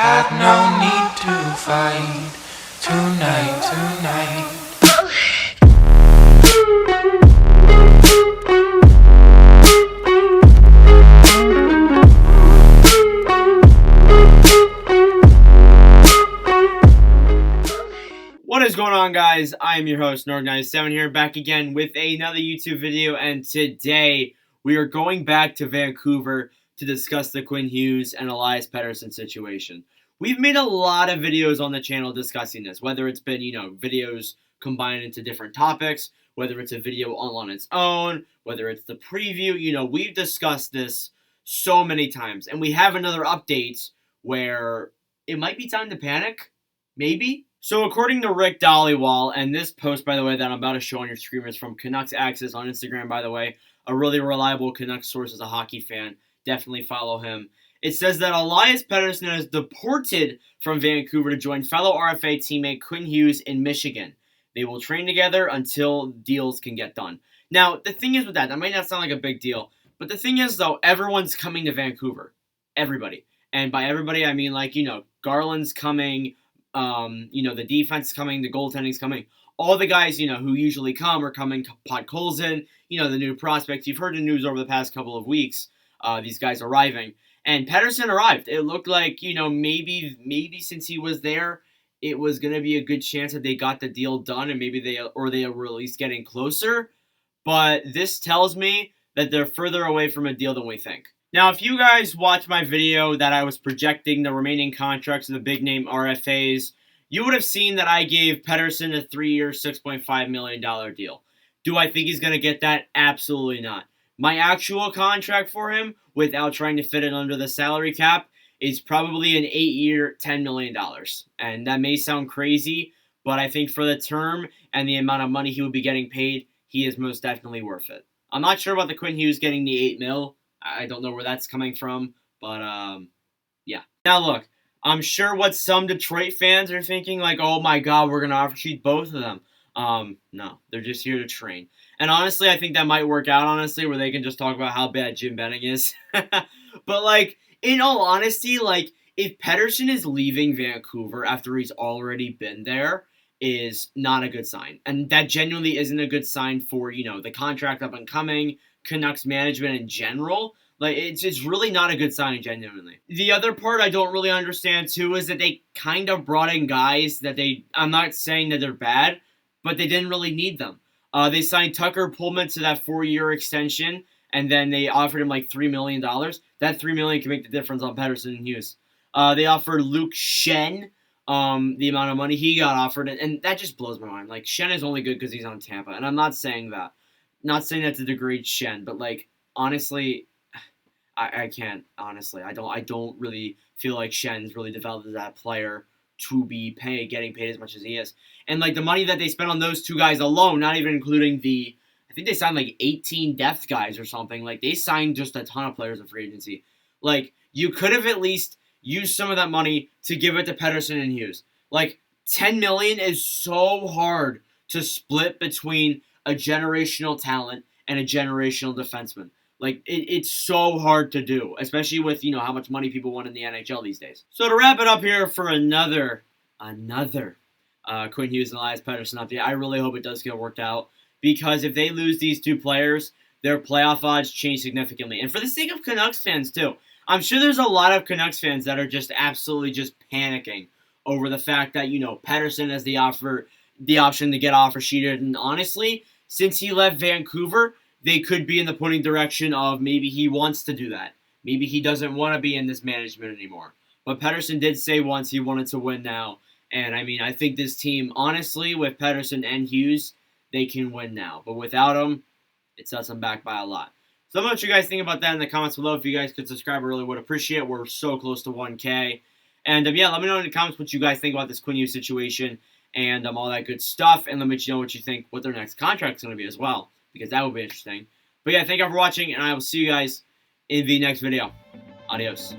Had no need to fight tonight. What is going on, guys? I am your host, Norg97 here, back again with another YouTube video, and today we are going back to Vancouver to discuss the Quinn Hughes and Elias Pettersson situation. We've made a lot of videos on the channel discussing this, whether it's been, videos combined into different topics, whether it's a video all on its own, whether it's the preview, we've discussed this so many times, and we have another update where it might be time to panic, maybe? So according to Rick Dollywall, and this post, by the way, that I'm about to show on your screen is from Canucks Access on Instagram, by the way, a really reliable Canucks source as a hockey fan. Definitely follow him. It says that Elias Pettersson is deported from Vancouver to join fellow RFA teammate Quinn Hughes in Michigan. They will train together until deals can get done. Now, the thing is with that might not sound like a big deal, but the thing is, though, everyone's coming to Vancouver. Everybody. And by everybody, I mean, Garland's coming, the defense coming, the goaltending's coming. All the guys, who usually come are coming. Podkolzin, the new prospects. You've heard the news over the past couple of weeks. These guys arriving. And Pettersson arrived. It looked like, maybe since he was there, it was going to be a good chance that they got the deal done and maybe they were at least getting closer. But this tells me that they're further away from a deal than we think. Now, if you guys watched my video that I was projecting the remaining contracts of the big-name RFAs, you would have seen that I gave Pettersson a 3-year, $6.5 million deal. Do I think he's going to get that? Absolutely not. My actual contract for him, without trying to fit it under the salary cap, is probably an 8-year, $10 million. And that may sound crazy, but I think for the term and the amount of money he would be getting paid, he is most definitely worth it. I'm not sure about the Quinn Hughes getting the $8 million. I don't know where that's coming from, but yeah. Now look, I'm sure what some Detroit fans are thinking, oh my God, we're going to offer sheet both of them. No, they're just here to train. And honestly, I think that might work out, where they can just talk about how bad Jim Benning is. But, in all honesty, if Pettersson is leaving Vancouver after he's already been there, is not a good sign. And that genuinely isn't a good sign for, the contract up and coming, Canucks management in general. It's really not a good sign, genuinely. The other part I don't really understand, too, is that they kind of brought in guys that I'm not saying that they're bad, but they didn't really need them. They signed Tucker Pullman to that 4-year extension, and then they offered him $3 million. That $3 million can make the difference on Pettersson and Hughes. They offered Luke Schenn the amount of money he got offered, and that just blows my mind. Schenn is only good because he's on Tampa, and I'm not saying that. Not saying that to degrade Schenn, but honestly, I can't. Honestly, I don't really feel like Schenn's really developed as that player to be getting paid as much as he is. And the money that they spent on those two guys alone, not even including I think they signed 18 depth guys or something. They signed just a ton of players in free agency. You could have at least used some of that money to give it to Pettersson and Hughes. $10 million is so hard to split between a generational talent and a generational defenseman. It's so hard to do, especially with, how much money people want in the NHL these days. So to wrap it up here for another Quinn Hughes and Elias Pettersson update, I really hope it does get worked out, because if they lose these two players, their playoff odds change significantly. And for the sake of Canucks fans, too, I'm sure there's a lot of Canucks fans that are just absolutely just panicking over the fact that, Pettersson has the option to get offer sheeted. And honestly, since he left Vancouver, they could be in the pointing direction of maybe he wants to do that. Maybe he doesn't want to be in this management anymore. But Pettersson did say once he wanted to win now. And, I think this team, honestly, with Pettersson and Hughes, they can win now. But without them, it sets them back by a lot. So let me know what you guys think about that in the comments below. If you guys could subscribe, I really would appreciate it. We're so close to 1K. And, let me know in the comments what you guys think about this Quinn Hughes situation and all that good stuff. And let me know what you think, what their next contract's going to be as well, because that would be interesting. But yeah, thank you all for watching, and I will see you guys in the next video. Adios.